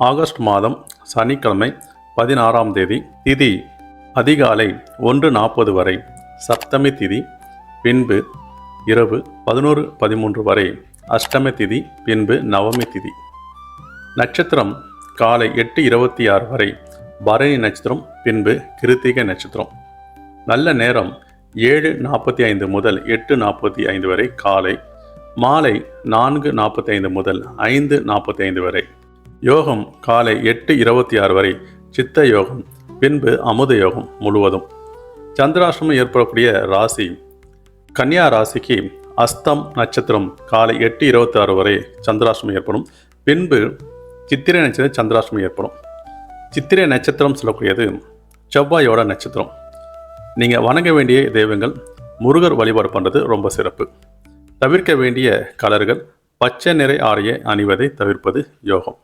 August மாதம் சனிக்கிழமை 16ஆம் தேதி. திதி அதிகாலை 1:40 வரை சப்தமி திதி, பின்பு இரவு 11:13 வரை அஷ்டமி திதி, பின்பு நவமி திதி. நட்சத்திரம் காலை 8:26 வரை பரணி நட்சத்திரம், பின்பு கிருத்திகை நட்சத்திரம். நல்ல நேரம் 7:45 முதல் 8:45 வரை காலை, மாலை 4:45 முதல் 5:45 வரை. யோகம் காலை 8:26 வரை சித்த யோகம், பின்பு அமுத யோகம் முழுவதும். சந்திராஷ்டமம் ஏற்படக்கூடிய ராசி கன்னியா ராசிக்கு அஸ்தம் நட்சத்திரம் காலை 8:26 வரை சந்திராஷ்டமம் ஏற்படும். பின்பு சித்திரை நட்சத்திரம் சந்திராஷ்டமம் ஏற்படும். சித்திரை நட்சத்திரம் சொல்லக்கூடியது செவ்வாயோட நட்சத்திரம். நீங்கள் வணங்க வேண்டிய தெய்வங்கள் முருகர் வழிபாடு பண்ணுறது ரொம்ப சிறப்பு. தவிர்க்க வேண்டிய கலர்கள் பச்சை நிற ஆடையை அணிவதை தவிர்ப்பது யோகம்.